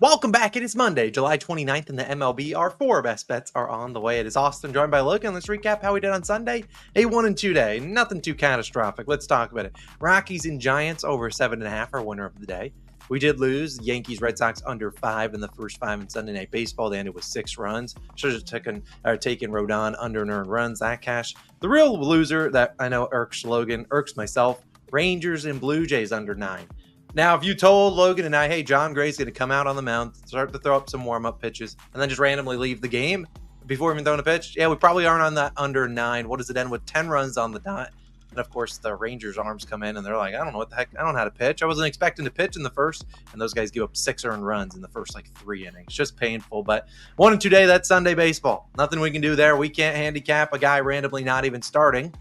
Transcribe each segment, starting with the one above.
Welcome back. It is Monday, July 29th, and the MLB. Our four best bets are on the way. It is Austin, joined by Logan. Let's recap how we did on Sunday. A 1-2 day. Nothing too catastrophic. Let's talk about it. Rockies and Giants over 7.5, our winner of the day. We did lose. Yankees, Red Sox under 5 in the first 5 in Sunday Night Baseball. They ended with 6 runs. Should have taken Rodon under and earned runs. That cash. The real loser that I know irks Logan, irks myself. Rangers and Blue Jays under 9. Now, if you told Logan and I, hey, John Gray's going to come out on the mound, start to throw up some warm-up pitches, and then just randomly leave the game before even throwing a pitch, yeah, we probably aren't on that under 9. What does it end with? 10 runs on the dot. And, of course, the Rangers' arms come in, and they're like, I don't know what the heck. I don't know how to pitch. I wasn't expecting to pitch in the first, and those guys give up 6 earned runs in the first, 3 innings. Just painful. But 1-2 day, that's Sunday baseball. Nothing we can do there. We can't handicap a guy randomly not even starting.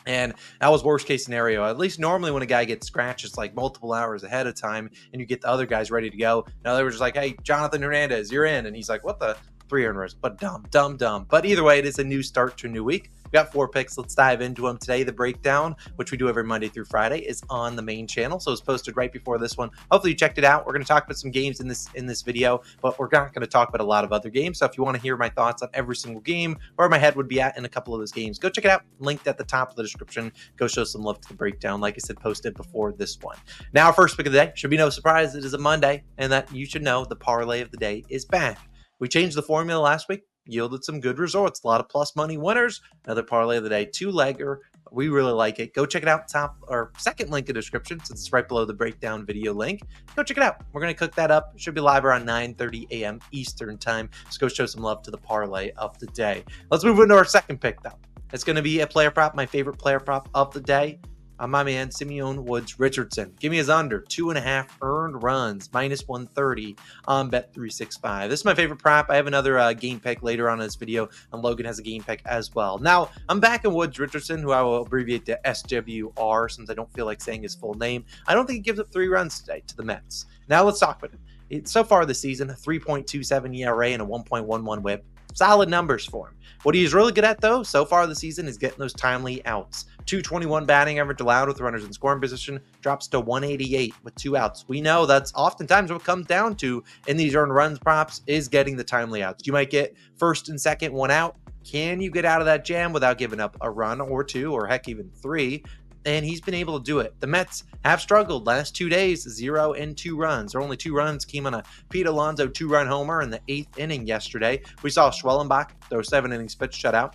And that was worst case scenario. At least normally when a guy gets scratched, it's like multiple hours ahead of time and you get the other guys ready to go. Now they were just like, hey, Jonathan Hernandez, you're in. And he's like, what the? 3 earned runs, but dumb. But either way, it is a new start to a new week. We got 4 picks. Let's dive into them today. The breakdown, which we do every Monday through Friday, is on the main channel. So it's posted right before this one. Hopefully you checked it out. We're going to talk about some games in this video, but we're not going to talk about a lot of other games. So if you want to hear my thoughts on every single game, where my head would be at in a couple of those games, go check it out. Linked at the top of the description. Go show some love to the breakdown. Like I said, posted before this one. Now, our first pick of the day should be no surprise. It is a Monday, and that you should know the parlay of the day is back. We changed the formula last week. Yielded some good results. A lot of plus money winners. Another parlay of the day, 2-legger. We really like it. Go check it out. Top or second link in the description, since it's right below the breakdown video link. Go check it out. We're going to cook that up. It should be live around 9:30 a.m. Eastern time. Let's go show some love to the parlay of the day. Let's move into our second pick, though. It's going to be a player prop, my favorite player prop of the day. My man, Simeon Woods Richardson. Give me his under 2.5 earned runs, -130 on Bet365. This is my favorite prop. I have another game pick later on in this video, and Logan has a game pick as well. Now, I'm back in Woods Richardson, who I will abbreviate to SWR since I don't feel like saying his full name. I don't think he gives up 3 runs today to the Mets. Now, let's talk about it. So far this season, a 3.27 ERA and a 1.11 whip. Solid numbers for him. What he's really good at, though, so far this season is getting those timely outs. 221 batting average allowed with runners in scoring position drops to 188 with 2 outs. We know that's oftentimes what comes down to in these earned runs props is getting the timely outs. You might get first and second, 1 out. Can you get out of that jam without giving up a run or 2 or heck even 3? And he's been able to do it. The Mets have struggled last 2 days, 0 and 2 runs. Their only 2 runs came on a Pete Alonso 2-run homer in the 8th inning yesterday. We saw Schwellenbach throw 7 innings pitch shutout.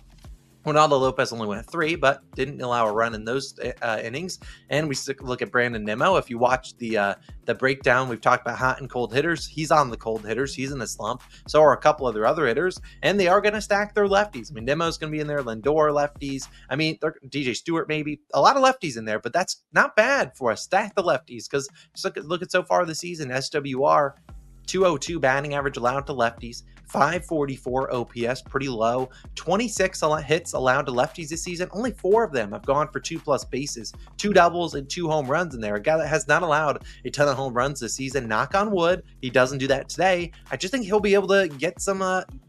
Ronaldo Lopez only went 3, but didn't allow a run in those innings. And we look at Brandon Nimmo. If you watch the breakdown, we've talked about hot and cold hitters. He's on the cold hitters. He's in a slump. So are a couple of their other hitters. And they are going to stack their lefties. I mean, Nimmo's going to be in there. Lindor lefties. I mean, DJ Stewart maybe. A lot of lefties in there, but that's not bad for us. Stack the lefties because just look at so far this season. SWR, 202 batting average allowed to lefties, 544 OPS, pretty low. 26 hits allowed to lefties this season. Only 4 of them have gone for 2+ bases, 2 doubles and 2 home runs in there. A guy that has not allowed a ton of home runs this season. Knock on wood, he doesn't do that today. I just think he'll be able to get some.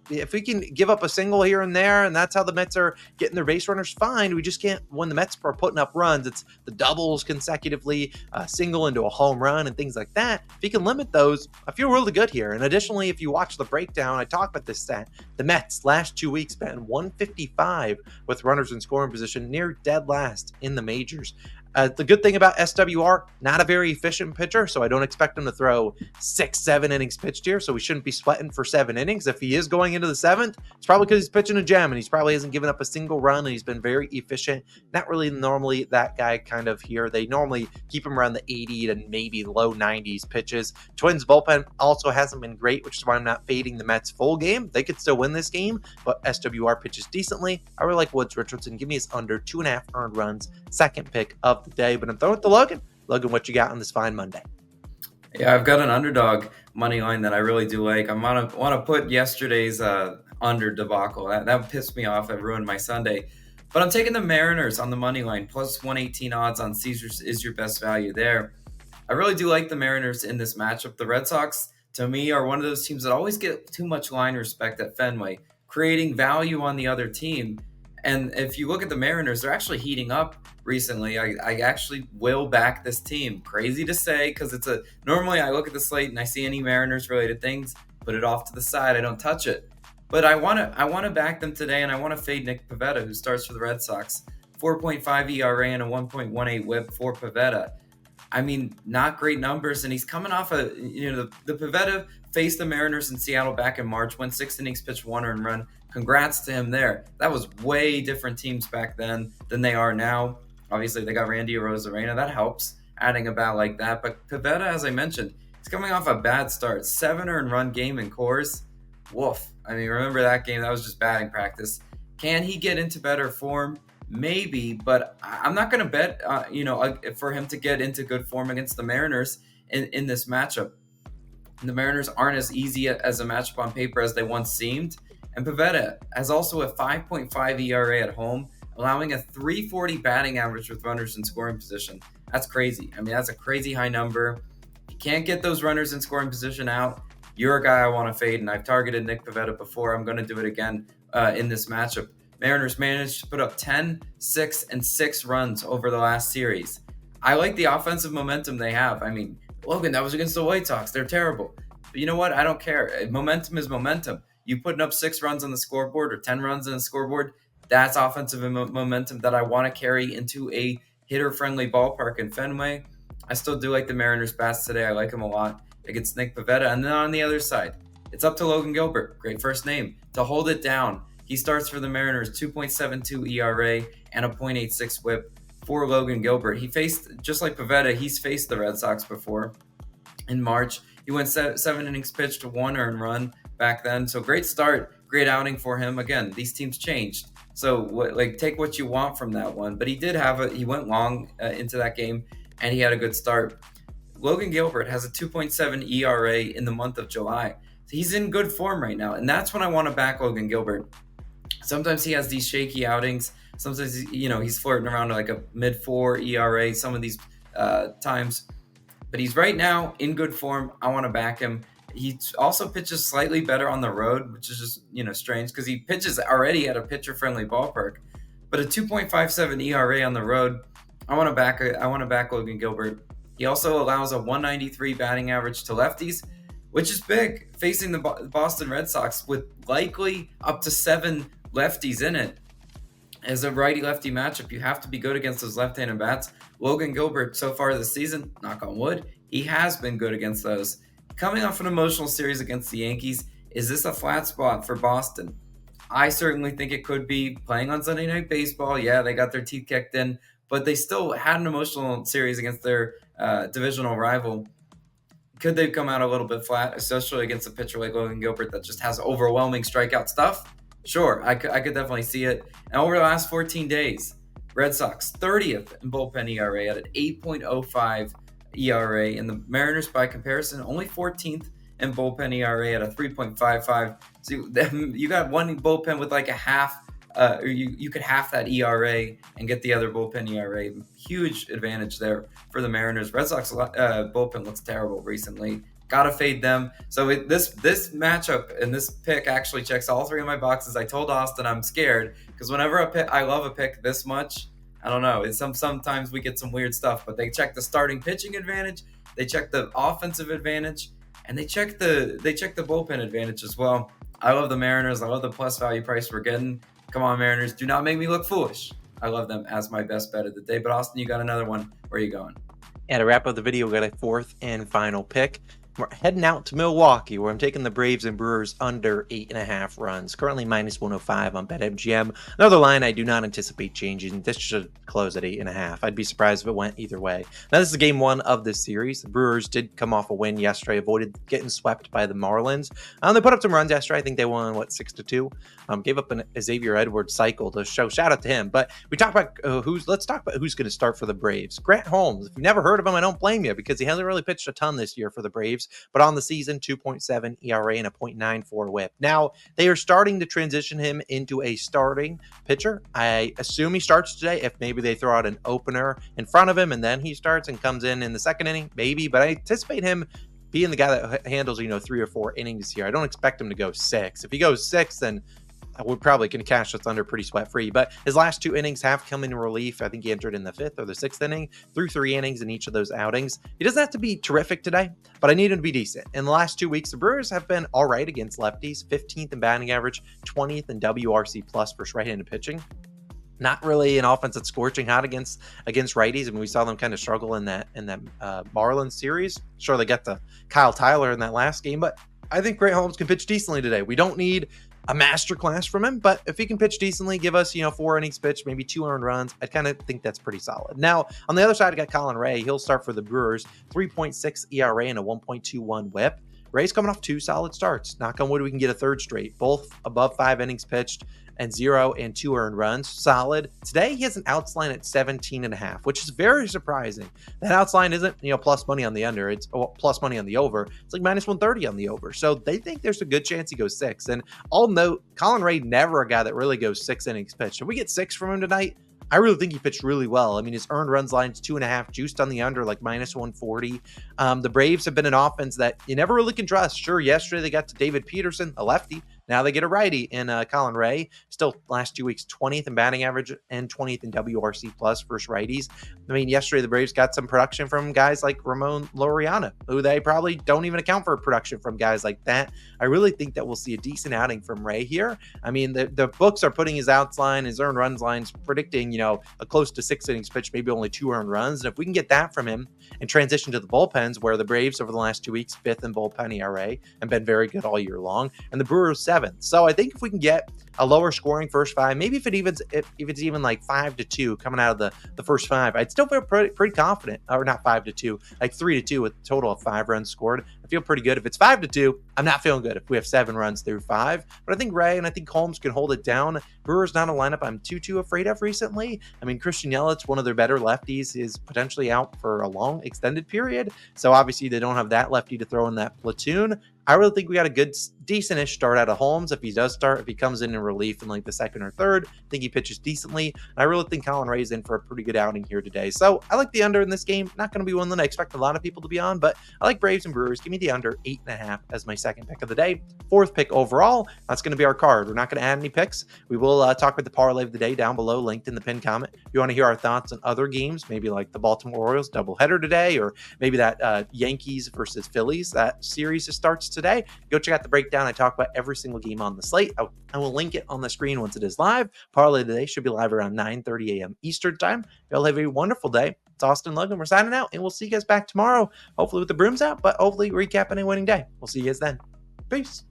If we can give up a single here and there, and that's how the Mets are getting their base runners, fine. We just can't. When the Mets are putting up runs, it's the doubles consecutively, a single into a home run, and things like that. If you can limit those, I feel really good here. And additionally, if you watch the breakdown, I talk about this stat. The Mets last 2 weeks batting 155 with runners in scoring position, near dead last in the majors. The good thing about SWR, not a very efficient pitcher, so I don't expect him to throw 6-7 innings pitched here, so we shouldn't be sweating for 7 innings. If he is going into the 7th, it's probably because he's pitching a gem, and he's probably hasn't given up a single run, and he's been very efficient. Not really normally that guy kind of here. They normally keep him around the 80 to maybe low 90s pitches. Twins bullpen also hasn't been great, which is why I'm not fading the Mets full game. They could still win this game, but SWR pitches decently. I really like Woods Richardson. Give me his under 2.5 earned runs. Second pick of the day, but I'm throwing it to Logan. Logan, what you got on this fine Monday? Yeah, I've got an underdog money line that I really do like. I want to put yesterday's under debacle. That pissed me off. That ruined my Sunday. But I'm taking the Mariners on the money line, plus 118 odds on Caesars is your best value there. I really do like the Mariners in this matchup. The Red Sox, to me, are one of those teams that always get too much line respect at Fenway, creating value on the other team. And if you look at the Mariners, they're actually heating up recently. I actually will back this team. Crazy to say, because normally I look at the slate and I see any Mariners related things, put it off to the side. I don't touch it. But I want to back them today, and I want to fade Nick Pivetta, who starts for the Red Sox. 4.5 ERA and a 1.18 WHIP for Pivetta. I mean, not great numbers, and he's coming off the Pivetta faced the Mariners in Seattle back in March, went 6 innings, pitched 1 earned run. Congrats to him there. That was way different teams back then than they are now. Obviously, they got Randy Arozarena. That helps, adding a bat like that. But Pivetta, as I mentioned, he's coming off a bad start. 7 earned run game in Coors. Woof. I mean, remember that game? That was just batting practice. Can he get into better form? Maybe, but I'm not going to bet, for him to get into good form against the Mariners in this matchup. And the Mariners aren't as easy as a matchup on paper as they once seemed. And Pivetta has also a 5.5 ERA at home, allowing a 340 batting average with runners in scoring position. That's crazy. I mean, that's a crazy high number. If you can't get those runners in scoring position out, you're a guy I want to fade, and I've targeted Nick Pivetta before. I'm going to do it again in this matchup. Mariners managed to put up 10, 6, and 6 runs over the last series. I like the offensive momentum they have. I mean, Logan, that was against the White Sox. They're terrible. But you know what? I don't care. Momentum is momentum. You putting up 6 runs on the scoreboard or 10 runs on the scoreboard, that's offensive momentum that I want to carry into a hitter-friendly ballpark in Fenway. I still do like the Mariners bats today. I like him a lot against Nick Pivetta. And then on the other side, it's up to Logan Gilbert, great first name, to hold it down. He starts for the Mariners, 2.72 ERA and a 0.86 WHIP for Logan Gilbert. He faced, just like Pivetta, he's faced the Red Sox before. In March, he went 7 innings pitched, 1 earned run back then. So great start, great outing for him. Again, these teams changed. So take what you want from that one. But he went long into that game, and he had a good start. Logan Gilbert has a 2.7 ERA in the month of July. So he's in good form right now, and that's when I want to back Logan Gilbert. Sometimes he has these shaky outings. Sometimes, he's flirting around like a mid-4 ERA some of these times. But he's right now in good form. I want to back him. He also pitches slightly better on the road, which is just, strange because he pitches already at a pitcher-friendly ballpark. But a 2.57 ERA on the road, I want to back Logan Gilbert. He also allows a 193 batting average to lefties, which is big, facing the Boston Red Sox with likely up to 7 lefties in it. As a righty-lefty matchup, you have to be good against those left-handed bats. Logan Gilbert, so far this season, knock on wood, he has been good against those. Coming off an emotional series against the Yankees, is this a flat spot for Boston? I certainly think it could be. Playing on Sunday Night Baseball, yeah, they got their teeth kicked in, but they still had an emotional series against their divisional rival. Could they come out a little bit flat, especially against a pitcher like Logan Gilbert that just has overwhelming strikeout stuff? Sure, I could definitely see it. And over the last 14 days, Red Sox 30th in bullpen ERA at an 8.05 ERA, and the Mariners, by comparison, only 14th in bullpen ERA at a 3.55. So you got one bullpen with like a half, or you could half that ERA and get the other bullpen ERA. Huge advantage there for the Mariners. Red Sox bullpen looks terrible recently. Gotta fade them. So this matchup and this pick actually checks all 3 of my boxes. I told Austin I'm scared because whenever I love a pick this much, I don't know. Sometimes we get some weird stuff, but they check the starting pitching advantage, they check the offensive advantage, and they check the bullpen advantage as well. I love the Mariners. I love the plus value price we're getting. Come on, Mariners. Do not make me look foolish. I love them as my best bet of the day. But Austin, you got another one. Where are you going? And to wrap up the video, we got a 4th and final pick. We're heading out to Milwaukee, where I'm taking the Braves and Brewers under 8.5 runs. Currently minus 105 on BetMGM. Another line I do not anticipate changing. This should close at 8.5. I'd be surprised if it went either way. Now, this is game 1 of this series. The Brewers did come off a win yesterday, avoided getting swept by the Marlins. They put up some runs yesterday. I think they won, 6-2. Gave up an Xavier Edwards cycle to show. Shout out to him. But we talk about let's talk about who's going to start for the Braves. Grant Holmes. If you've never heard of him, I don't blame you because he hasn't really pitched a ton this year for the Braves. But on the season, 2.7 ERA and a 0.94 WHIP. Now, they are starting to transition him into a starting pitcher. I assume he starts today. If maybe they throw out an opener in front of him and then he starts and comes in the second inning, maybe. But I anticipate him being the guy that handles, 3 or 4 innings here. I don't expect him to go 6. If he goes 6, then we probably can cash this under pretty sweat free. But his last 2 innings have come in relief. I think he entered in the 5th or the 6th inning, through 3 innings in each of those outings. He doesn't have to be terrific today, but I need him to be decent. In the last 2 weeks, the Brewers have been all right against lefties, 15th in batting average, 20th in WRC plus versus right-handed pitching. Not really an offense that's scorching hot against righties. I mean, we saw them kind of struggle in that Marlins series. Sure, they got the Kyle Tyler in that last game, but I think Gray Holmes can pitch decently today. We don't need a masterclass from him, but if he can pitch decently, give us 4 innings pitched, maybe 2 earned runs, I kind of think that's pretty solid. Now on the other side, I got Colin Ray. He'll start for the Brewers, 3.6 ERA and a 1.21 WHIP. Ray's coming off 2 solid starts. Knock on wood, we can get a third straight, both above 5 innings pitched and 0 and 2 earned runs. Solid. Today, he has an outs line at 17.5, which is very surprising. That outs line isn't, plus money on the under. It's plus money on the over. It's like minus 130 on the over. So they think there's a good chance he goes 6. And I'll note, Colin Ray, never a guy that really goes 6 innings pitched. If we get 6 from him tonight, I really think he pitched really well. I mean, his earned runs line's 2.5, juiced on the under, like minus 140. The Braves have been an offense that you never really can trust. Sure, yesterday they got to David Peterson, a lefty. Now they get a righty in Colin Ray. Still, last 2 weeks, 20th in batting average and 20th in WRC plus versus righties. I mean, yesterday the Braves got some production from guys like Ramon Laureano, who they probably don't even account for production from guys like that. I really think that we'll see a decent outing from Ray here. I mean, the books are putting his outs line, his earned runs lines, predicting, a close to 6 innings pitch, maybe only 2 earned runs. And if we can get that from him and transition to the bullpens, where the Braves over the last 2 weeks, 5th in bullpen ERA and been very good all year long, and the Brewers 7th. So I think if we can get a lower scoring first 5, maybe if it's even like 5-2 coming out of the first 5, I'd still feel pretty confident. Or not 5-2, like 3-2 with a total of 5 runs scored. I feel pretty good. If it's 5-2, I'm not feeling good if we have 7 runs through 5. But I think Ray and I think Holmes can hold it down. Brewers not a lineup I'm too afraid of recently. I mean, Christian Yelich, one of their better lefties, is potentially out for a long extended period. So obviously they don't have that lefty to throw in that platoon. I really think we got a good, decent-ish start out of Holmes. If he does start, if he comes in relief in like the 2nd or 3rd, I think he pitches decently. And I really think Colin Ray's in for a pretty good outing here today. So I like the under in this game. Not going to be one that I expect a lot of people to be on, but I like Braves and Brewers. Give me the under 8.5 as my 2nd pick of the day. 4th pick overall. That's going to be our card. We're not going to add any picks. We will talk about the parlay of the day down below, linked in the pinned comment. If you want to hear our thoughts on other games, maybe like the Baltimore Orioles doubleheader today, or maybe that Yankees versus Phillies, that series that starts today, go check out the breakdown. I talk about every single game on the slate. I will link it on the screen once it is live. Parlay today should be live around 9:30 a.m. Eastern time. Y'all have a wonderful day. It's Austin Logan. We're signing out, and we'll see you guys back tomorrow, hopefully with the brooms out, but hopefully recapping a winning day. We'll see you guys then. Peace.